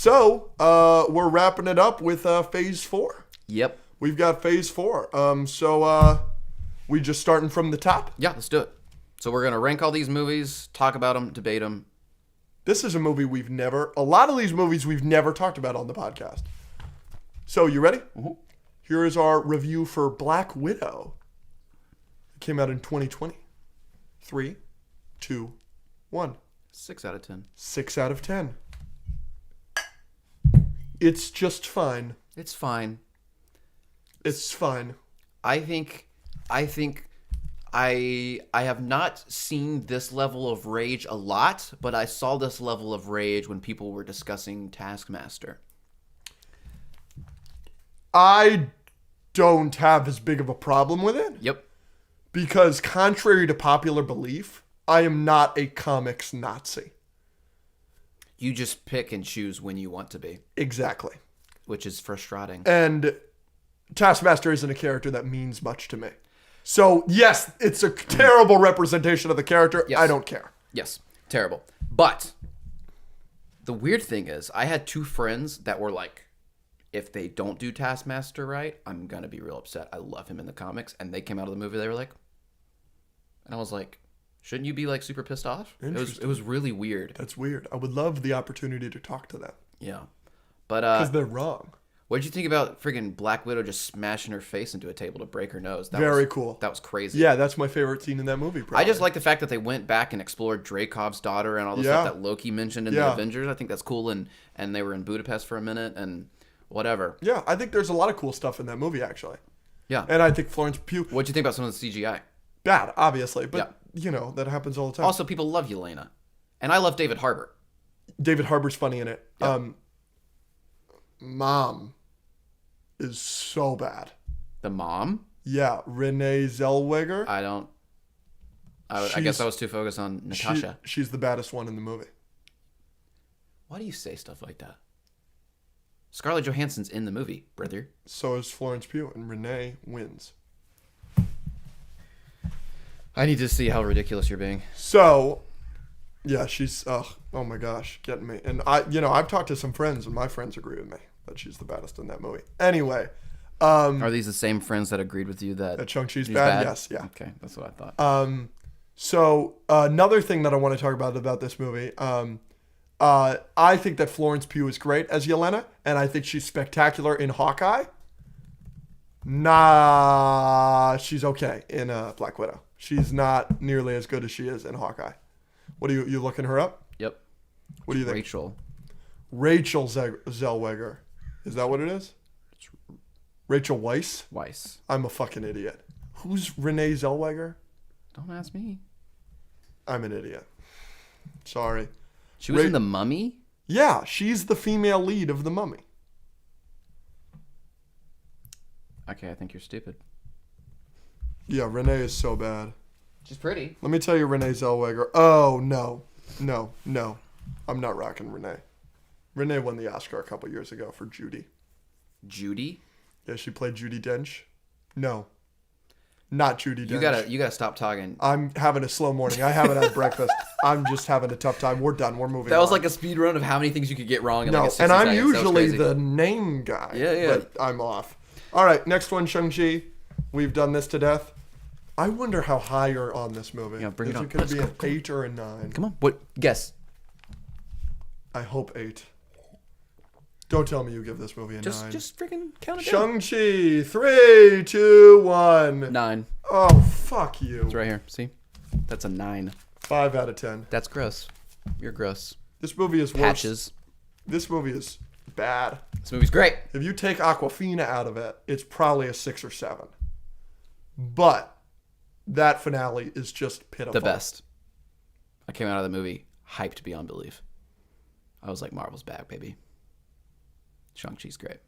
So, we're wrapping it up with Phase 4. Yep. We've got Phase 4. We just starting from the top? Yeah, let's do it. So we're going to rank all these movies, talk about them, debate them. This is a movie a lot of these movies we've never talked about on the podcast. So, you ready? Mm-hmm. Here is our review for Black Widow. It came out in 2020. 3, 2, 1. 6 out of 10. 6 out of 10. It's just fine. It's fine. It's fine. I think I have not seen this level of rage a lot, but I saw this level of rage when people were discussing Taskmaster. I don't have as big of a problem with it. Yep. Because contrary to popular belief, I am not a comics Nazi. You just pick and choose when you want to be. Exactly. Which is frustrating. And Taskmaster isn't a character that means much to me. So, yes, it's a terrible representation of the character. Yes. I don't care. Yes, terrible. But the weird thing is, I had 2 friends that were like, if they don't do Taskmaster right, I'm going to be real upset. I love him in the comics. And they came out of the movie, they were like, and I was like, shouldn't you be like super pissed off? It was really weird. That's weird. I would love the opportunity to talk to them. Yeah. But because they're wrong. What did you think about friggin' Black Widow just smashing her face into a table to break her nose? Very cool. That was crazy. Yeah, that's my favorite scene in that movie. Probably. I just like the fact that they went back and explored Dreykov's daughter and all the stuff that Loki mentioned in the Avengers. I think that's cool. And they were in Budapest for a minute and whatever. Yeah, I think there's a lot of cool stuff in that movie, actually. Yeah. And I think Florence Pugh... What'd you think about some of the CGI? Bad, obviously. But, you know, that happens all the time. Also, people love Yelena. And I love David Harbour. David Harbour's funny in it. Yeah. Mom is so bad. The mom? Yeah, Renee Zellweger. I guess I was too focused on Natasha. She's the baddest one in the movie. Why do you say stuff like that? Scarlett Johansson's in the movie, brother. So is Florence Pugh, and Renee wins. I need to see how ridiculous you're being. So, yeah, she's, oh my gosh, getting me. And I've talked to some friends, and my friends agree with me that she's the baddest in that movie. Anyway. Are these the same friends that agreed with you that Shang Chi's bad? Yes, yeah. Okay, that's what I thought. So, another thing that I want to talk about this movie, I think that Florence Pugh is great as Yelena, and I think she's spectacular in Hawkeye. Nah, she's okay in Black Widow. She's not nearly as good as she is in Hawkeye. What are you looking her up? Yep. What do you think? Rachel Zellweger. Is that what it is? Rachel Weisz? Weisz. I'm a fucking idiot. Who's Renee Zellweger? Don't ask me. I'm an idiot. Sorry. She was in The Mummy? Yeah, she's the female lead of The Mummy. Okay, I think you're stupid. Yeah, Renee is so bad. She's pretty. Let me tell you Renee Zellweger. Oh, no. No. I'm not rocking Renee. Renee won the Oscar a couple years ago for Judy. Judy? Yeah, she played Judi Dench. No. Not Judi Dench. You gotta stop talking. I'm having a slow morning. I haven't had breakfast. I'm just having a tough time. We're done. We're moving on. That was like a speed run of how many things you could get wrong in like a 60 and I'm seconds. usually the name guy. Yeah. But I'm off. All right, next one, Shang Chi. We've done this to death. I wonder how high you're on this movie. Yeah, bring it on. Is it going to be an 8 or a 9? Come on. What? Guess. I hope 8. Don't tell me you give this movie a 9. Just freaking count it down. Shang-Chi, 3, 2, 1. 9. Oh, fuck you. It's right here. See? That's a 9. 5 out of 10. That's gross. You're gross. This movie is worse. Patches. This movie is bad. This movie's great. If you take Aquafina out of it, it's probably a 6 or 7. But that finale is just pitiful. The best. I came out of the movie hyped beyond belief. I was like, Marvel's back, baby. Shang-Chi's great.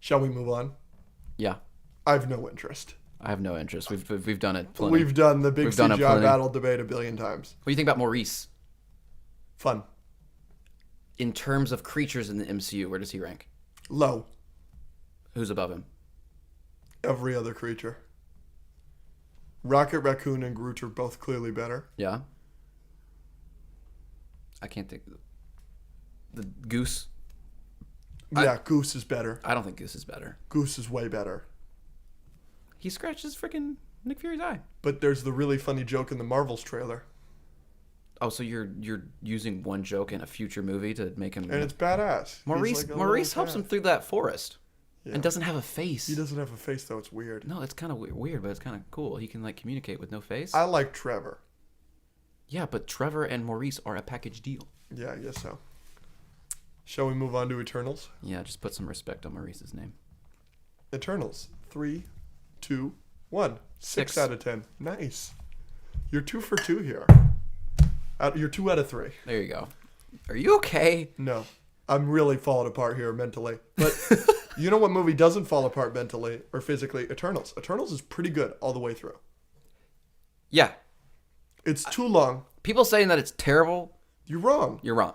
Shall we move on? Yeah. I have no interest. I have no interest. We've done it plenty. We've done the big CGI battle debate a billion times. What do you think about Maurice? Fun. In terms of creatures in the MCU, where does he rank? Low. Who's above him? Every other creature. Rocket Raccoon and Groot are both clearly better. Yeah. I can't think. the Goose. Yeah, Goose is better. I don't think Goose is better. Goose is way better. He scratches freaking Nick Fury's eye. But there's the really funny joke in the Marvels trailer. Oh, so you're using one joke in a future movie to make him... And it's badass. Maurice helps him through that forest. Yeah. And doesn't have a face. He doesn't have a face, though. It's weird. No, it's kind of weird, but it's kind of cool. He can, like, communicate with no face. I like Trevor. Yeah, but Trevor and Maurice are a package deal. Yeah, I guess so. Shall we move on to Eternals? Yeah, just put some respect on Maurice's name. Eternals. 3, 2, 1. 6 out of 10. Nice. You're 2 for 2 here. You're 2 out of 3. There you go. Are you okay? No. I'm really falling apart here mentally. But you know what movie doesn't fall apart mentally or physically? Eternals. Eternals is pretty good all the way through. Yeah. It's too long. People saying that it's terrible, You're wrong. you're wrong.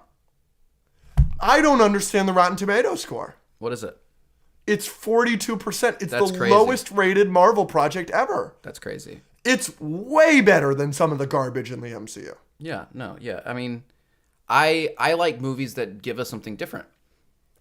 I don't understand the Rotten Tomatoes score. What is it? It's 42%. It's That's the crazy. lowest rated Marvel project ever. That's crazy. It's way better than some of the garbage in the MCU. Yeah, no, yeah. I mean, I like movies that give us something different.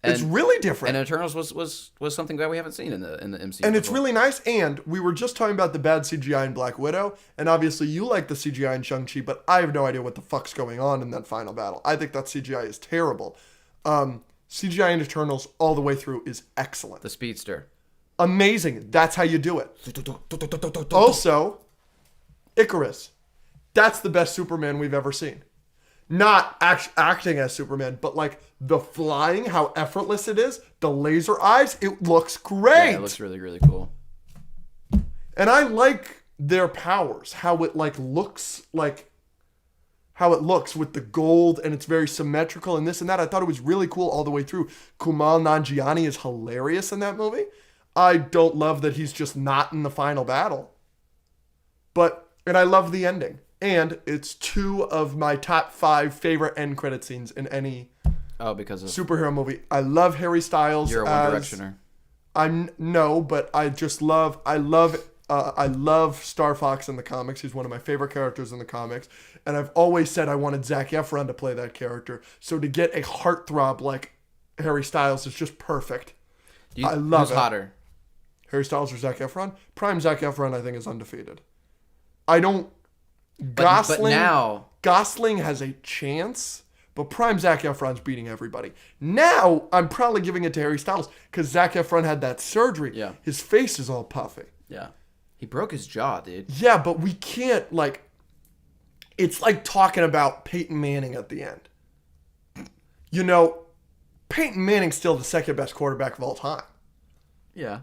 It's really different. And Eternals was something that we haven't seen in the MCU. And it's before. really nice. And we were just talking about the bad CGI in Black Widow. And obviously you like the CGI in Shang Chi, but I have no idea what the fuck's going on in that final battle. I think that CGI is terrible. CGI in Eternals all the way through is excellent. The Speedster. Amazing. That's how you do it. Also, Icarus. That's the best Superman we've ever seen. Not acting as Superman, but like the flying, how effortless it is, the laser eyes, it looks great. Yeah, it looks really, really cool. And I like their powers, how it looks with the gold and it's very symmetrical and this and that. I thought it was really cool all the way through. Kumail Nanjiani is hilarious in that movie. I don't love that he's just not in the final battle. And I love the ending. And it's 2 of my top 5 favorite end credit scenes in any Because of superhero movie. I love Harry Styles. You're a One Directioner. But I just love Star Fox in the comics. He's one of my favorite characters in the comics. And I've always said I wanted Zac Efron to play that character. So to get a heartthrob like Harry Styles is just perfect. I love who's it. hotter? Harry Styles or Zac Efron? Prime Zac Efron, I think, is undefeated. Gosling, but now Gosling has a chance, but prime Zac Efron's beating everybody. Now, I'm probably giving it to Harry Styles because Zac Efron had that surgery. Yeah. His face is all puffy. Yeah. He broke his jaw, dude. Yeah, but we can't, it's like talking about Peyton Manning at the end. You know, Peyton Manning's still the second best quarterback of all time. Yeah.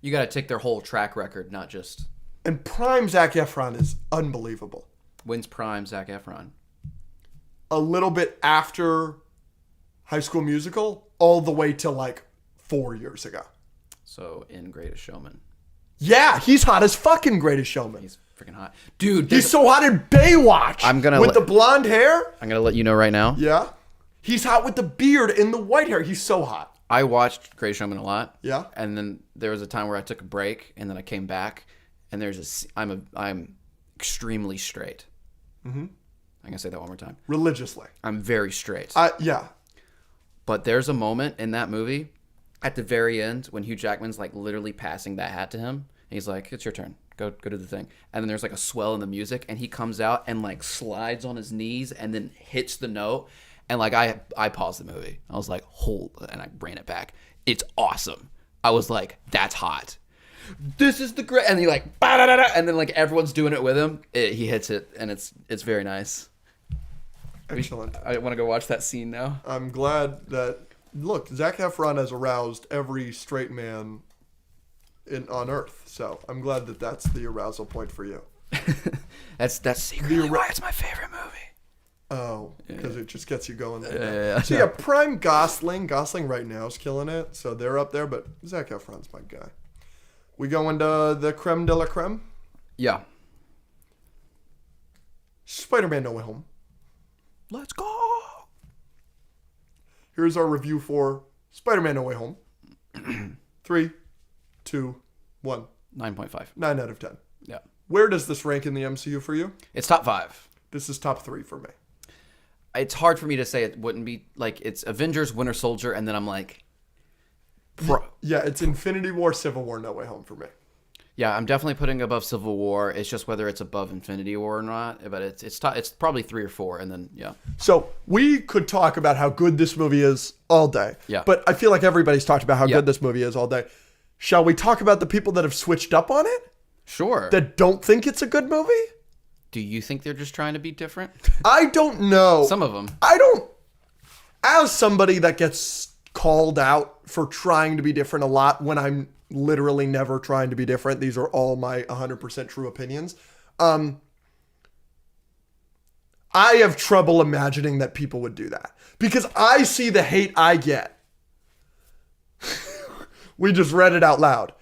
You got to take their whole track record, not just... And prime Zac Efron is unbelievable. When's prime Zac Efron? A little bit after High School Musical, all the way to 4 years ago. So in Greatest Showman. Yeah, he's hot as fucking Greatest Showman. He's freaking hot. Dude, He's so hot in Baywatch. With the blonde hair. I'm going to let you know right now. Yeah. He's hot with the beard and the white hair. He's so hot. I watched Greatest Showman a lot. Yeah. And then there was a time where I took a break and then I came back and I'm extremely straight. Mm-hmm. I'm going to say that one more time. Religiously. I'm very straight. Yeah. But there's a moment in that movie at the very end when Hugh Jackman's literally passing that hat to him. And he's like, it's your turn. Go do the thing. And then there's a swell in the music and he comes out and slides on his knees and then hits the note. And I paused the movie. I was like, hold, and I ran it back. It's awesome. I was like, that's hot. This is the great, and he ba-da-da-da, and then everyone's doing it with him. He hits it, and it's very nice. Excellent. I want to go watch that scene now. I'm glad that, look, Zac Efron has aroused every straight man on Earth. So I'm glad that that's the arousal point for you. That's secretly why it's my favorite movie. Oh, because it just gets you going there. Yeah. So yeah, prime Gosling. Gosling right now is killing it. So they're up there, but Zac Efron's my guy. We go into the creme de la creme. Yeah. Spider-Man No Way Home. Let's go. Here's our review for Spider-Man No Way Home. 3, 2, 1. 9.5. 9 out of 10. Yeah. Where does this rank in the MCU for you? It's top 5. This is top 3 for me. it's hard for me to say it wouldn't be like it's Avengers, Winter Soldier, and then I'm like, Yeah, it's Infinity War, Civil War, No Way Home for me. yeah, I'm definitely putting above Civil War. It's just whether it's above Infinity War or not. But it's probably 3 or 4, and then yeah. So we could talk about how good this movie is all day. Yeah. But I feel like everybody's talked about how good this movie is all day. Shall we talk about the people that have switched up on it? Sure. That don't think it's a good movie? Do you think they're just trying to be different? I don't know. Some of them. I don't. As somebody that gets called out for trying to be different a lot when I'm literally never trying to be different, these are all my 100% true opinions. I have trouble imagining that people would do that because I see the hate I get. We just read it out loud.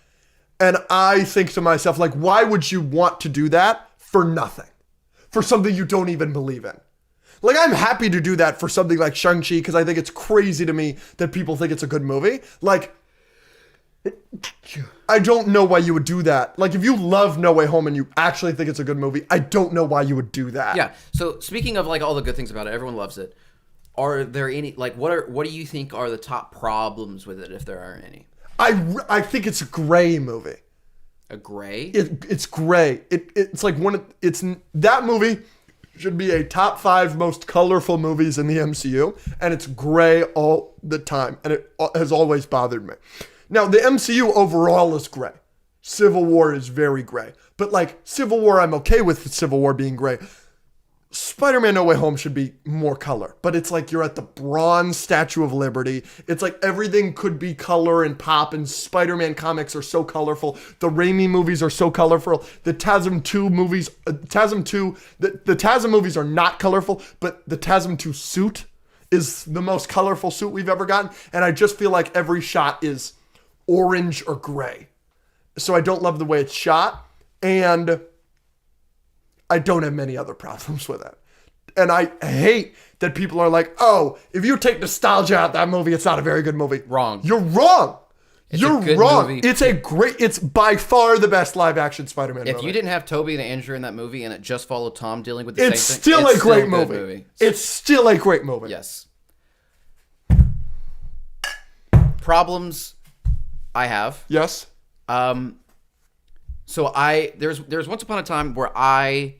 And I think to myself, like, why would you want to do that for nothing? For something you don't even believe in. Like, I'm happy to do that for something like Shang Chi because I think it's crazy to me that people think it's a good movie. Like, I don't know why you would do that. Like, if you love No Way Home and you actually think it's a good movie, I don't know why you would do that. Yeah. So speaking of like all the good things about it, everyone loves it. Are there any like what do you think are the top problems with it, if there are any? I think it's a gray movie. A gray? It's gray. It's like that movie should be a top 5 most colorful movies in the MCU, and it's gray all the time, and it has always bothered me. Now, the MCU overall is gray. Civil War is very gray. But like Civil War, I'm okay with Civil War being gray. Spider-Man No Way Home should be more color, but it's like you're at the bronze Statue of Liberty. It's like everything could be color and pop, and Spider-Man comics are so colorful. The Raimi movies are so colorful. The TASM 2 movies, the TASM movies are not colorful, but the TASM 2 suit is the most colorful suit we've ever gotten, and I just feel like every shot is orange or gray. So I don't love the way it's shot, and I don't have many other problems with it. And I hate that people are like, oh, if you take nostalgia out of that movie, it's not a very good movie. Wrong. You're wrong. You're wrong. Movie. It's by far the best live action Spider-Man movie. If you didn't have Tobey and Andrew in that movie and it just followed Tom dealing with the it's same still thing, a great movie. It's still a great movie. Yes. Problems I have. Yes. So there's once upon a time where I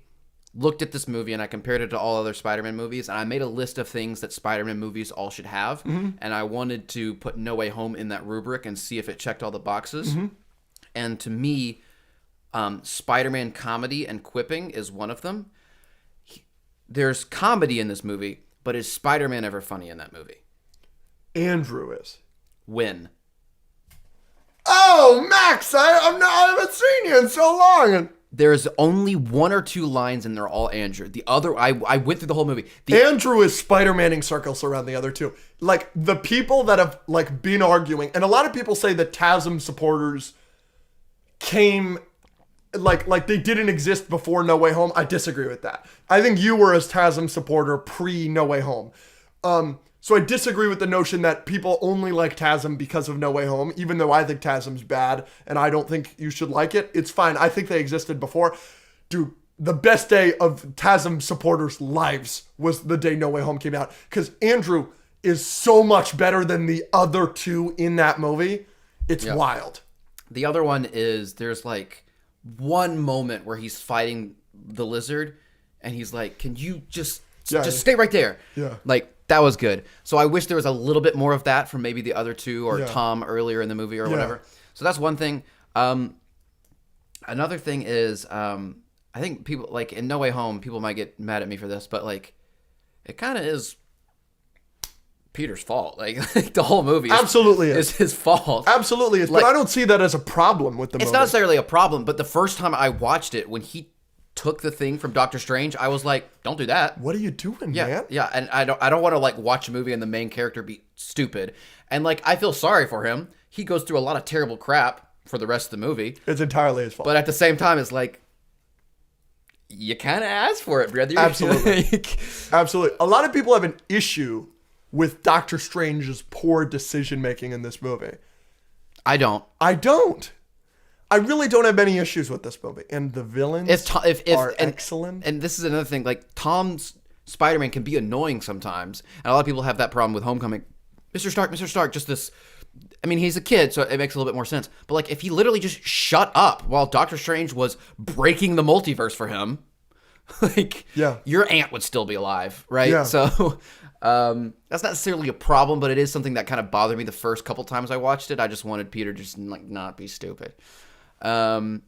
looked at this movie and I compared it to all other Spider-Man movies, and I made a list of things that Spider-Man movies all should have, and I wanted to put No Way Home in that rubric and see if it checked all the boxes. And to me, Spider-Man comedy and quipping is one of them. There's comedy in this movie, but is Spider-Man ever funny in that movie? Andrew is. When? Oh, Max, I haven't seen you in so long. There's only 1 or 2 lines, and they're all Andrew. The other, I went through the whole movie. Andrew is Spider-Maning circles around the other 2. Like, the people that have, like, been arguing, and a lot of people say that TASM supporters came, like they didn't exist before No Way Home. I disagree with that. I think you were a TASM supporter pre-No Way Home. So I disagree with the notion that people only like TASM because of No Way Home, even though I think TASM's bad and I don't think you should like it. It's fine. I think they existed before. Dude, the best day of TASM supporters' lives was the day No Way Home came out, because Andrew is so much better than the other 2 in that movie. It's wild. The other one is there's like one moment where he's fighting the lizard and he's like, can you just stay right there? Yeah. Like, that was good. So I wish there was a little bit more of that from maybe the other 2 or Tom earlier in the movie or whatever. So that's one thing. Another thing is, I think people, like, in No Way Home, people might get mad at me for this, but, like, it kind of is Peter's fault. Like the whole movie absolutely is his fault. Absolutely is. Like, but I don't see that as a problem with the movie. It's not necessarily a problem, but the first time I watched it, when he took the thing from Doctor Strange, I was like, don't do that. What are you doing, man? Yeah, and I don't want to like watch a movie and the main character be stupid. And like, I feel sorry for him. He goes through a lot of terrible crap for the rest of the movie. It's entirely his fault. But at the same time, it's like, you kind of asked for it, brother. Absolutely. Absolutely. A lot of people have an issue with Doctor Strange's poor decision making in this movie. I don't. I really don't have any issues with this movie, and the villains are excellent. And this is another thing. Like Tom's Spider-Man can be annoying sometimes, and a lot of people have that problem with Homecoming. Mr. Stark, just this. I mean, he's a kid, so it makes a little bit more sense. But like, if he literally just shut up while Doctor Strange was breaking the multiverse for him, like, your aunt would still be alive, right? Yeah. So that's not necessarily a problem, but it is something that kind of bothered me the first couple times I watched it. I just wanted Peter to just like not be stupid. Another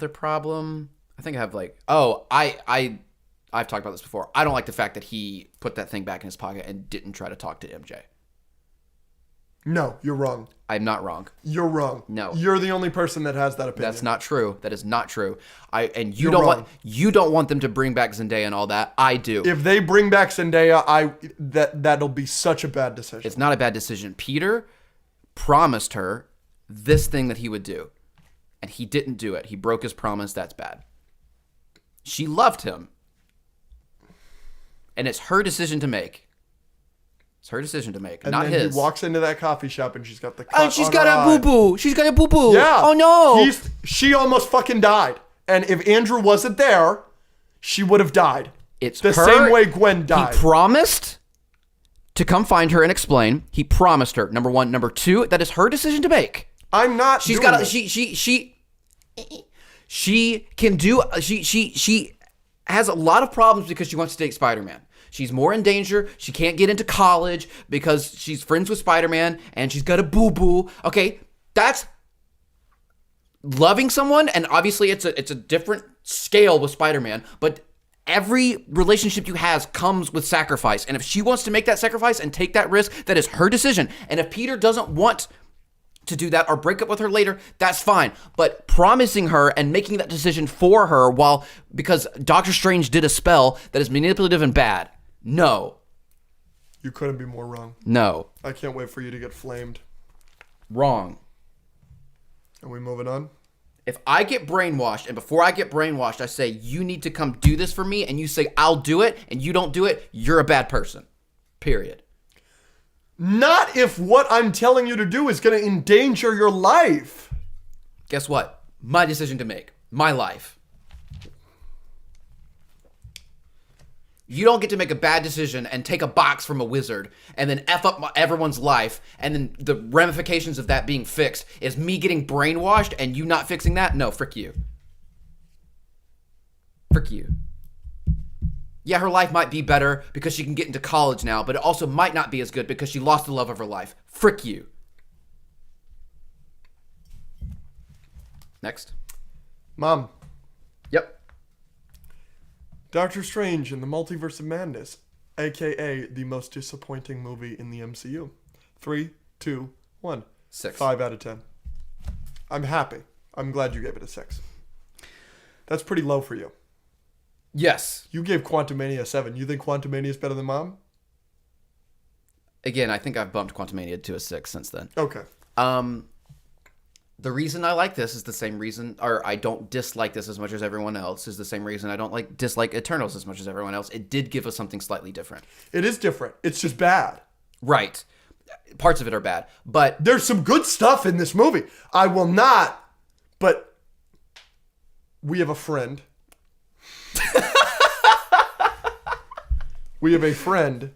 problem, I think I have like, I've talked about this before. I don't like the fact that he put that thing back in his pocket and didn't try to talk to MJ. No, you're wrong. I'm not wrong. You're wrong. No. You're the only person that has that opinion. That's not true. That is not true. You wrong. don't want them to bring back Zendaya and all that. I do. If they bring back Zendaya, that'll be such a bad decision. It's not a bad decision. Peter promised her this thing that he would do, and he didn't do it. He broke his promise. That's bad. She loved him, and it's her decision to make. It's her decision to make, and not then his. He walks into that coffee shop and she's got the cut And she's on got her a eye. boo-boo. She's got a boo-boo. Yeah. Oh, no. She almost fucking died. And if Andrew wasn't there, she would have died. It's the her. same way Gwen died. He promised to come find her and explain. He promised her. Number one. Number two, that is her decision to make. I'm not She's doing got it. she can do she has a lot of problems because she wants to date Spider-Man. She's more in danger. She can't get into college because she's friends with Spider-Man and she's got a boo-boo. Okay, that's loving someone, and obviously it's a different scale with Spider-Man, but every relationship you have comes with sacrifice. And if she wants to make that sacrifice and take that risk, that is her decision. And if Peter doesn't want to do that or break up with her later, that's fine. But promising her and making that decision for her because Doctor Strange did a spell that is manipulative and bad. No. You couldn't be more wrong. No. I can't wait for you to get flamed. Wrong. Are we moving on? If I get brainwashed, and before I get brainwashed, I say, you need to come do this for me, and you say, I'll do it, and you don't do it, you're a bad person. Period. Not if what I'm telling you to do is going to endanger your life. Guess what? My decision to make. My life. You don't get to make a bad decision and take a box from a wizard and then F up everyone's life, and then the ramifications of that being fixed is me getting brainwashed and you not fixing that? No, frick you. Frick you. Yeah, her life might be better because she can get into college now, but it also might not be as good because she lost the love of her life. Frick you. Next. Mom. Yep. Doctor Strange in the Multiverse of Madness, a.k.a. the most disappointing movie in the MCU. 3, 2, 1. 6. 5 out of 10. I'm happy. I'm glad you gave it a 6. That's pretty low for you. Yes. You gave Quantumania a 7. You think Quantumania is better than Mom? Again, I think I've bumped Quantumania to a 6 since then. Okay. The reason I like this is the same reason, or I don't dislike this as much as everyone else, is the same reason I don't dislike Eternals as much as everyone else. It did give us something slightly different. It is different. It's just bad. Right. Parts of it are bad, but There's some good stuff in this movie. I will not, but we have a friend. We have a friend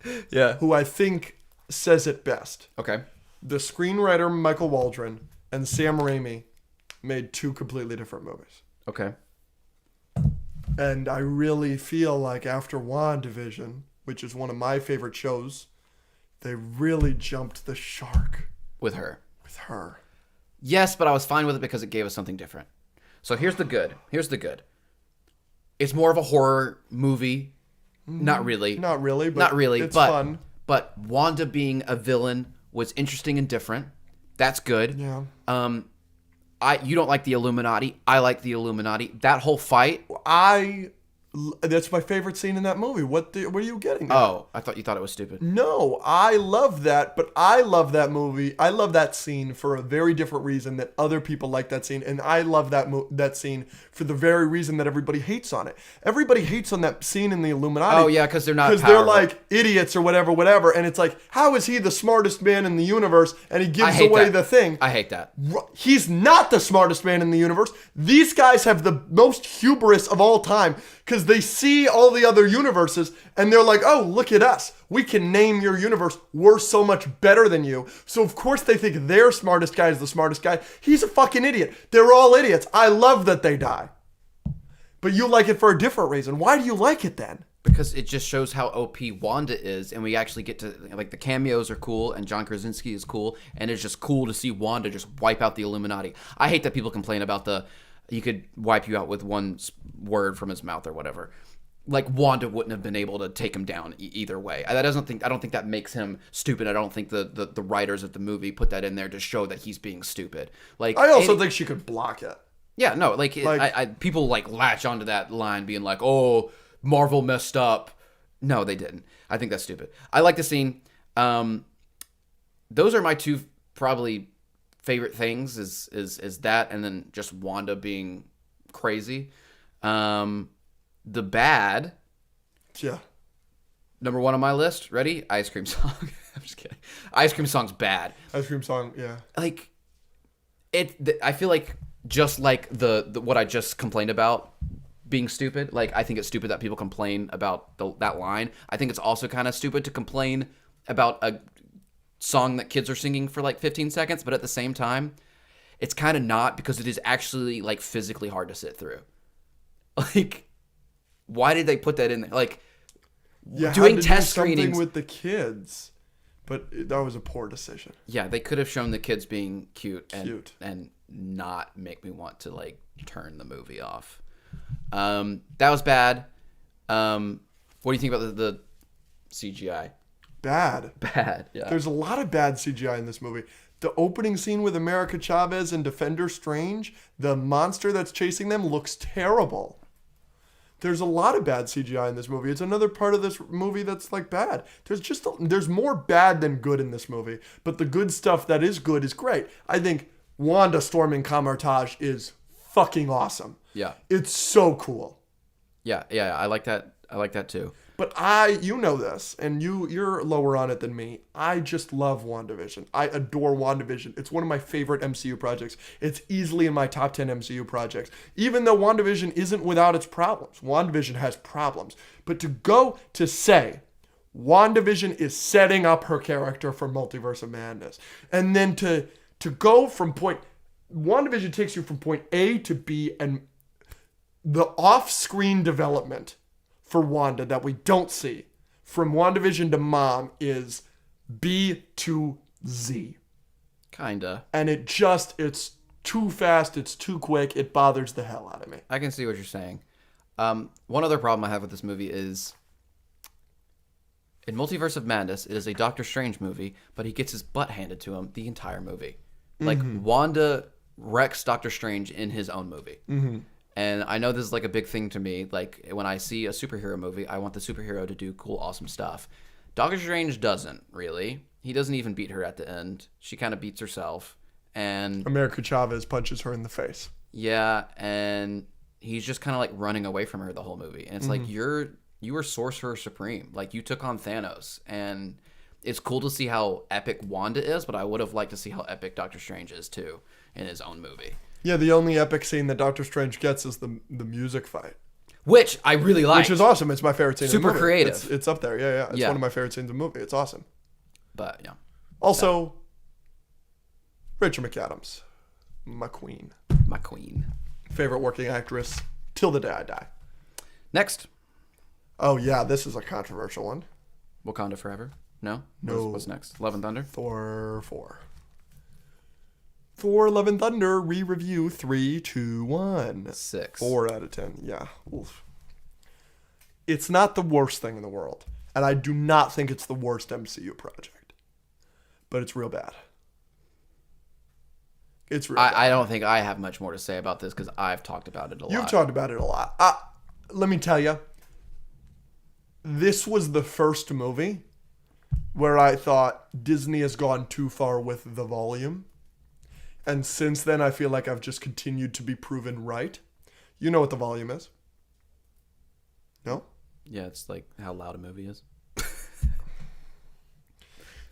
who I think says it best. Okay. The screenwriter Michael Waldron and Sam Raimi made 2 completely different movies. Okay. And I really feel like after WandaVision, which is one of my favorite shows, they really jumped the shark With her. with her. Yes, but I was fine with it because it gave us something different. So here's the good. It's more of a horror movie. Not really. Not really, but Not really, it's but fun. But Wanda being a villain was interesting and different. That's good. Yeah. You don't like the Illuminati. I like the Illuminati. That whole fight. That's my favorite scene in that movie. What are you getting at? Oh, I thought you thought it was stupid. No, I love that, but I love that movie. I love that scene for a very different reason that other people like that scene, and I love that scene for the very reason that everybody hates on it. Everybody hates on that scene in the Illuminati. Oh yeah, because they're not. Because they're like idiots or whatever, and it's like, how is he the smartest man in the universe? And he gives away the thing. I hate that. He's not the smartest man in the universe. These guys have the most hubris of all time. Because they see all the other universes and they're like, oh, look at us. We can name your universe. We're so much better than you. So, of course, they think their smartest guy is the smartest guy. He's a fucking idiot. They're all idiots. I love that they die. But you like it for a different reason. Why do you like it then? Because it just shows how OP Wanda is, and we actually get to, like, the cameos are cool, and John Krasinski is cool, and it's just cool to see Wanda just wipe out the Illuminati. I hate that people complain about he could wipe you out with one word from his mouth or whatever. Like, Wanda wouldn't have been able to take him down either way. I don't think that makes him stupid. I don't think the writers of the movie put that in there to show that he's being stupid. Like, I also think she could block it. Yeah, no, people like latch onto that line being like, oh, Marvel messed up. No, they didn't. I think that's stupid. I like the scene. Those are my two probably favorite things is that, and then just Wanda being crazy. The bad. Yeah. Number one on my list. Ready? Ice Cream Song. I'm just kidding. Ice Cream Song's bad. Ice Cream Song, yeah. Like, I feel like just like the what I just complained about being stupid. Like, I think it's stupid that people complain about that line. I think it's also kind of stupid to complain about a song that kids are singing for like 15 seconds, but at the same time, it's kind of not, because it is actually like physically hard to sit through. Like, why did they put that in there? Like, doing test screenings with the kids, but that was a poor decision. Yeah, they could have shown the kids being cute and not make me want to like turn the movie off. That was bad. What do you think about the CGI? Bad, yeah. There's a lot of bad CGI in this movie. The opening scene with America Chavez and Defender Strange, the monster that's chasing them looks terrible. There's a lot of bad CGI in this movie. It's another part of this movie that's like bad. There's more bad than good in this movie, but the good stuff that is good is great. I think Wanda storming Kamartaj is fucking awesome. Yeah. It's so cool. Yeah, I like that. I like that too. But you know this, and you're lower on it than me. I just love WandaVision. I adore WandaVision. It's one of my favorite MCU projects. It's easily in my top 10 MCU projects. Even though WandaVision isn't without its problems. WandaVision has problems. But to say WandaVision is setting up her character for Multiverse of Madness, and then to go from WandaVision takes you from point A to B, and the off-screen development for Wanda that we don't see from WandaVision to Mom is B to Z. Kinda. And it's too fast, it's too quick, it bothers the hell out of me. I can see what you're saying. One other problem I have with this movie is, in Multiverse of Madness, it is a Doctor Strange movie, but he gets his butt handed to him the entire movie. Like, Wanda wrecks Doctor Strange in his own movie. Mm-hmm. And I know this is like a big thing to me. Like, when I see a superhero movie, I want the superhero to do cool, awesome stuff. Doctor Strange doesn't, really. He doesn't even beat her at the end. She kind of beats herself. And America Chavez punches her in the face. Yeah, and he's just kind of like running away from her the whole movie. And it's like, you were Sorcerer Supreme. Like, you took on Thanos. And it's cool to see how epic Wanda is, but I would have liked to see how epic Doctor Strange is, too, in his own movie. Yeah, the only epic scene that Doctor Strange gets is the music fight. Which I really like. Which is awesome. It's my favorite scene in the movie. Super creative. It's up there. Yeah. It's one of my favorite scenes in the movie. It's awesome. But, yeah. Also, Rachel McAdams. My queen. Favorite working actress till the day I die. Next. Oh, yeah. This is a controversial one. Wakanda Forever? No? No. What's next? Love and Thunder? Thor 4. Thor Love and Thunder re-review 3, 2, 1. 6. 4 out of 10. Yeah. Oof. It's not the worst thing in the world. And I do not think it's the worst MCU project. But it's real bad. It's real bad. I don't think I have much more to say about this because I've talked about it a lot. You've talked about it a lot. Let me tell you. This was the first movie where I thought Disney has gone too far with the volume. And since then, I feel like I've just continued to be proven right. You know what the volume is? No? Yeah, it's like how loud a movie is.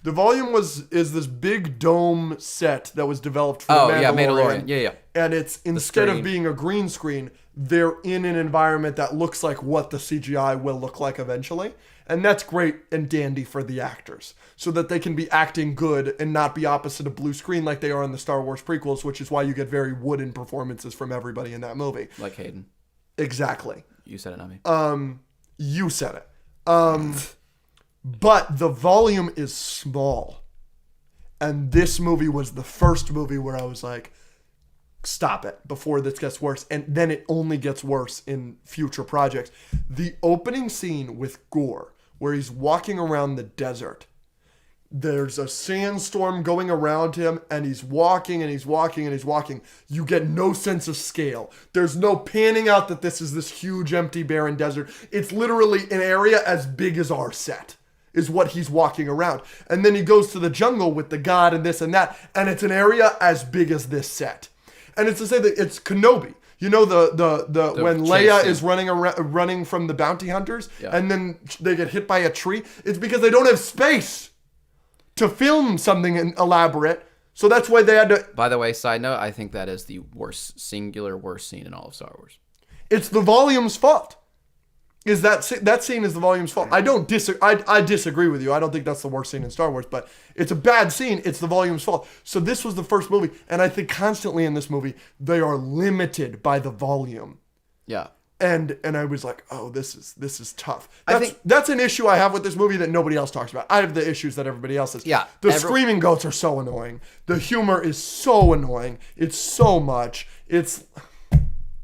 The volume is this big dome set that was developed for Oh, the yeah, Mandalorian. Mandalorian. Yeah. And it's instead of screen. being a green screen, they're in an environment that looks like what the CGI will look like eventually. And that's great and dandy for the actors, so that they can be acting good and not be opposite of blue screen like they are in the Star Wars prequels, which is why you get very wooden performances from everybody in that movie. Like Hayden. Exactly. You said it, not me. You said it. But the volume is small. And this movie was the first movie where I was like, stop it before this gets worse. And then it only gets worse in future projects. The opening scene with Gore, where he's walking around the desert. There's a sandstorm going around him, and he's walking and he's walking and he's walking. You get no sense of scale. There's no panning out that this is this huge, empty, barren desert. It's literally an area as big as our set is what he's walking around. And then he goes to the jungle with the god and this and that, and it's an area as big as this set. And it's to say that it's Kenobi. You know the when Leia scene. is running from the bounty hunters, Yeah. and then they get hit by a tree. It's because they don't have space to film something elaborate. So that's why they had to. By the way, side note, I think that is the worst scene in all of Star Wars. It's the volume's fault. Is that scene is the volume's fault? I don't disagree. I disagree with you. I don't think that's the worst scene in Star Wars, but it's a bad scene. It's the volume's fault. So this was the first movie, and I think constantly in this movie they are limited by the volume. Yeah. And I was like, oh, this is tough. I think- That's an issue I have with this movie that nobody else talks about. I have the issues that everybody else has. Yeah, The screaming goats are so annoying. The humor is so annoying. It's so much. It's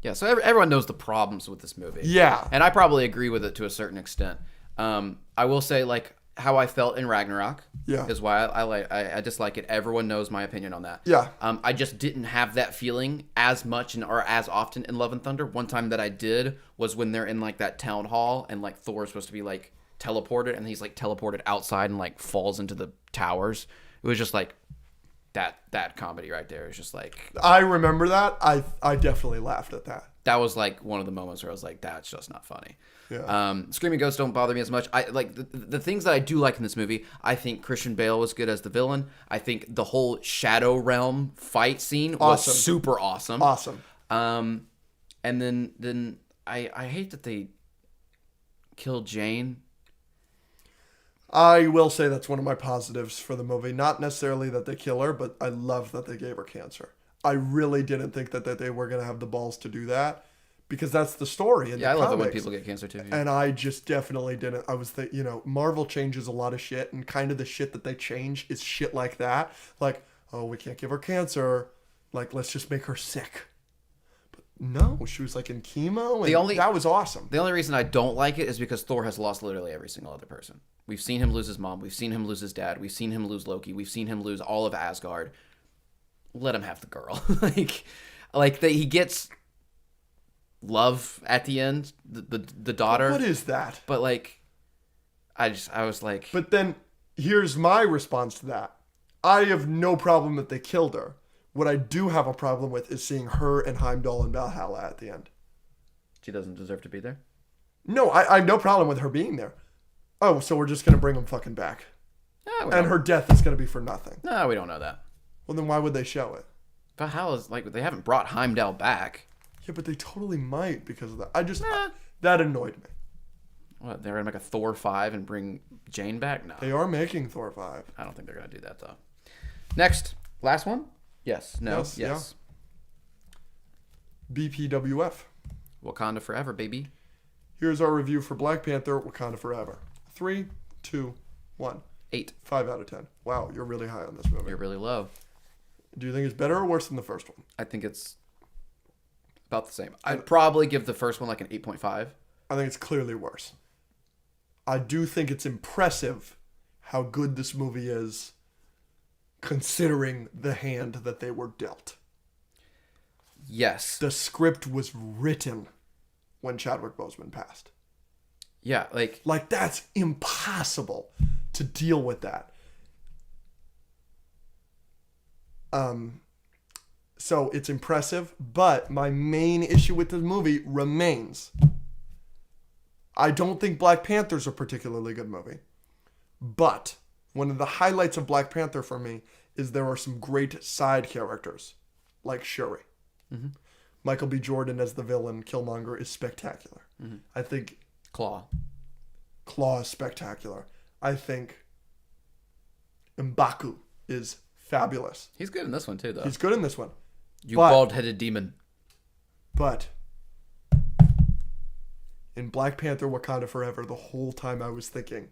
Yeah, so everyone knows the problems with this movie. Yeah. And I probably agree with it to a certain extent. I will say, like, how I felt in Ragnarok Yeah. is why I dislike it. Everyone knows my opinion on that. Yeah. I just didn't have that feeling as much or as often in Love and Thunder. One time that I did was when they're in, like, that town hall and, like, Thor is supposed to be, like, teleported, and he's, like, teleported outside and, like, falls into the towers. It was just, like, that comedy right there is just, like... I remember that. I definitely laughed at that. That was like one of the moments where I was like, "That's just not funny." Yeah. Screaming ghosts don't bother me as much. I like the things that I do like in this movie. I think Christian Bale was good as the villain. I think the whole Shadow Realm fight scene was Awesome. super awesome. Awesome. And then I hate that they killed Jane. I will say that's one of my positives for the movie. Not necessarily that they kill her, but I love that they gave her cancer. I really didn't think that they were going to have the balls to do that, because that's the story in the I love it when comics. people get cancer too. Yeah. And I just definitely didn't. I was Marvel changes a lot of shit, and kind of the shit that they change is shit like that. Like, oh, we can't give her cancer. Like, let's just make her sick. But no, she was like in chemo, and that was awesome. The only reason I don't like it is because Thor has lost literally every single other person. We've seen him lose his mom. We've seen him lose his dad. We've seen him lose Loki. We've seen him lose all of Asgard. Let him have the girl. He gets love at the end, the daughter. What is that? But like, I was like, But then here's my response to that. I have no problem that they killed her. What I do have a problem with is seeing her and Heimdall and Valhalla at the end. she doesn't deserve to be there. No, I have no problem with her being there. Oh, so we're just going to bring them fucking back. And her death is going to be for nothing. No, we don't know that. Well, then why would they show it? Valhalla's like, they haven't brought Heimdall back. Yeah, but they totally might because of that. That annoyed me. What, they're gonna make a Thor 5 and bring Jane back? No, They are making Thor 5. I don't think they're gonna do that though. Next, last one. Yes. No. Yes, Yes. BPWF. Wakanda forever, baby. Here's our review for Black Panther, Wakanda Forever. 3, 2, 1. 8. 5 out of 10. Wow, you're really high on this movie. You're really low. Do you think it's better or worse than the first one? I think it's about the same. I'd probably give the first one like an 8.5. I think it's clearly worse. I do think it's impressive how good this movie is, considering the hand that they were dealt. Yes. The script was written when Chadwick Boseman passed. Yeah, Like, that's impossible to deal with that. So it's impressive, but my main issue with the movie remains. I don't think Black Panther's a particularly good movie, but one of the highlights of Black Panther for me is there are some great side characters, like Shuri. Mm-hmm. Michael B. Jordan as the villain, Killmonger, is spectacular. Mm-hmm. I think Claw is spectacular. I think M'Baku is fabulous. He's good in this one too, though. He's good in this one. You bald-headed demon. But in Black Panther Wakanda Forever, the whole time I was thinking,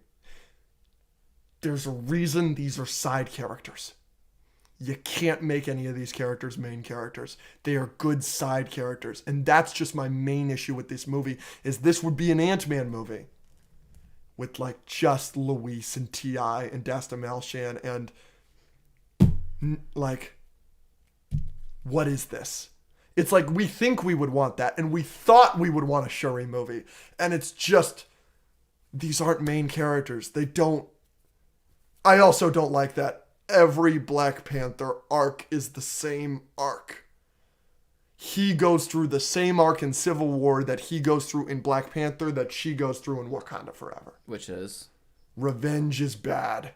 there's a reason these are side characters. You can't make any of these characters main characters. They are good side characters. And that's just my main issue with this movie, is this would be an Ant-Man movie with like just Luis and T.I. and Dasta Malshan and like, what is this? It's like we think we would want that, and we thought we would want a Shuri movie. And it's just, these aren't main characters. They don't... I also don't like that every Black Panther arc is the same arc. He goes through the same arc in Civil War that he goes through in Black Panther that she goes through in Wakanda Forever. Which is? Revenge is bad.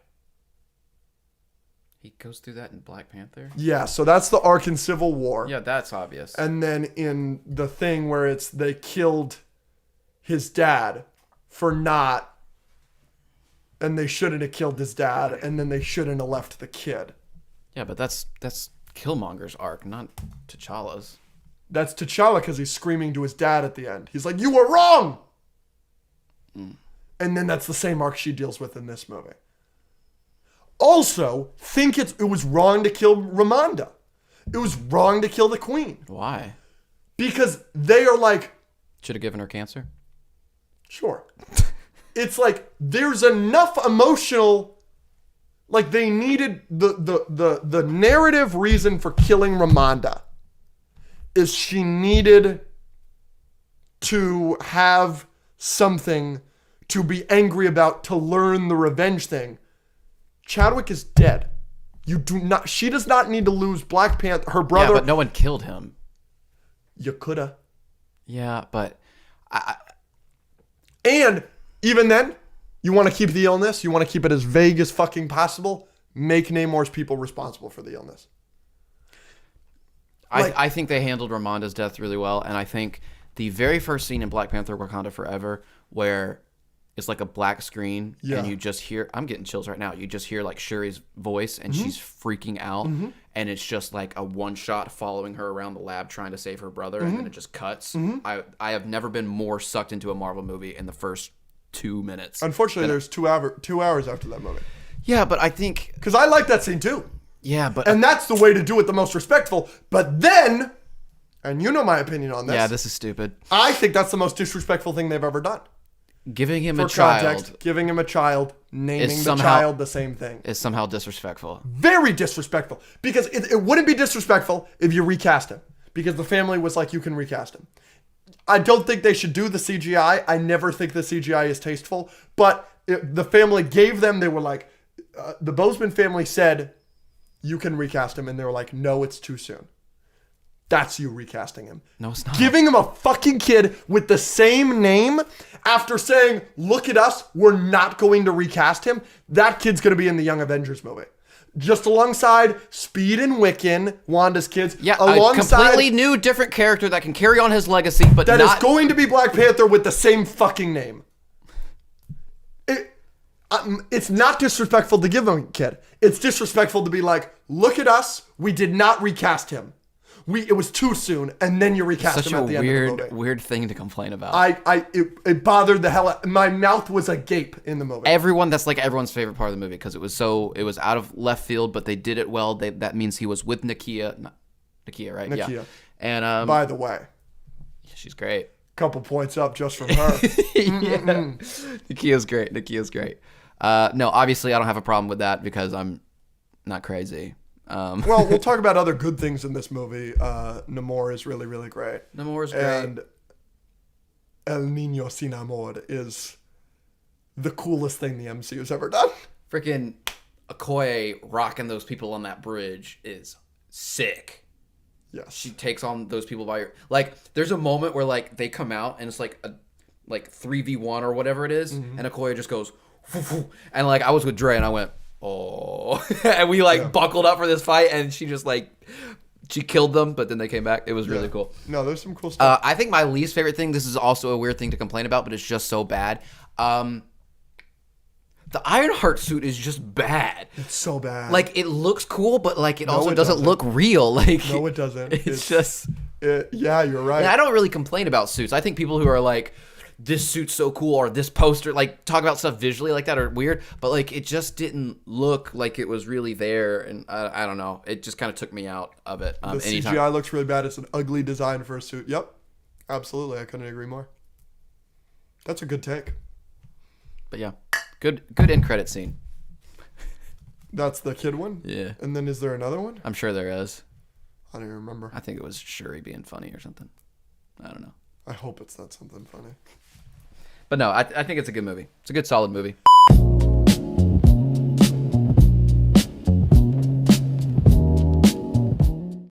He goes through that in Black Panther? Yeah, so that's the arc in Civil War. Yeah, that's obvious. And then in the thing where it's they killed his dad for not... And they shouldn't have killed his dad, and then they shouldn't have left the kid. Yeah, but that's Killmonger's arc, not T'Challa's. That's T'Challa because he's screaming to his dad at the end. He's like, "You were wrong!" And then that's the same arc she deals with in this movie. Also, think it was wrong to kill Ramonda. It was wrong to kill the queen. Why? Because they are like... Should have given her cancer? Sure. It's like there's enough emotional, like they needed the narrative reason for killing Ramonda is she needed to have something to be angry about to learn the revenge thing. Chadwick is dead. She does not need to lose Black Panther, her brother. Yeah, but no one killed him. You coulda. Yeah, but And even then, you want to keep the illness, you want to keep it as vague as fucking possible, make Namor's people responsible for the illness. I think they handled Ramonda's death really well, and I think the very first scene in Black Panther Wakanda Forever where it's like a black screen and you just hear, I'm getting chills right now, you just hear like Shuri's voice and she's freaking out and it's just like a one shot following her around the lab trying to save her brother and then it just cuts. I have never been more sucked into a Marvel movie in the first 2 minutes. Unfortunately, there's 2 hours after that movie. Yeah, but I think... Because I like that scene too. Yeah, but... And that's the way to do it the most respectful. But then, and you know my opinion on this. Yeah, this is stupid. I think that's the most disrespectful thing they've ever done. Giving him For a child... context, giving him a child, naming the child the same thing. Is somehow disrespectful. Very disrespectful. Because it wouldn't be disrespectful if you recast him. Because the family was like, you can recast him. I don't think they should do the CGI. I never think the CGI is tasteful. But the family gave them, they were like, the Boseman family said, you can recast him. And they were like, no, it's too soon. That's you recasting him. No, it's not. Giving him a fucking kid with the same name after saying, look at us, we're not going to recast him. That kid's going to be in the Young Avengers movie. Just alongside Speed and Wiccan, Wanda's kids. Yeah, alongside, a completely new, different character that can carry on his legacy, but that not... is going to be Black Panther with the same fucking name. It's not disrespectful to give him a kid. It's disrespectful to be like, look at us, we did not recast him. It was too soon, and then you recast him at the end of the movie. Weird thing to complain about. It bothered the hell out. My mouth was agape in the movie. That's like everyone's favorite part of the movie because it was out of left field, but they did it well. That means he was with Nakia, right? Nakia. Yeah. And by the way, she's great. Couple points up just from her. Yeah. Nakia's great. No, obviously I don't have a problem with that because I'm not crazy. Well, we'll talk about other good things in this movie. Namor is really, really great. Namor is great. And El Niño Sin Amor is the coolest thing the MCU's ever done. Freaking Okoye rocking those people on that bridge is sick. Yes. She takes on those people by like, there's a moment where like they come out and it's like a 3v1 or whatever it is, and Okoye just goes, and like I was with Dre and I went, oh, and we like buckled up for this fight, and she just like she killed them, but then they came back. It was really cool. No, there's some cool stuff. I think my least favorite thing. This is also a weird thing to complain about, but it's just so bad. The Ironheart suit is just bad. It's so bad. Like, it looks cool, but like it also doesn't look real. Like, no, it doesn't. It's just. Yeah, you're right. And I don't really complain about suits. I think people who are like, this suit's so cool, or this poster, like talk about stuff visually like that are weird, but like it just didn't look like it was really there, and I don't know. It just kind of took me out of it. The CGI looks really bad. It's an ugly design for a suit. Yep, absolutely. I couldn't agree more. That's a good take. But yeah, good end credit scene. That's the kid one? Yeah. And then is there another one? I'm sure there is. I don't even remember. I think it was Shuri being funny or something. I don't know. I hope it's not something funny. But no, I think it's a good movie. It's a good, solid movie.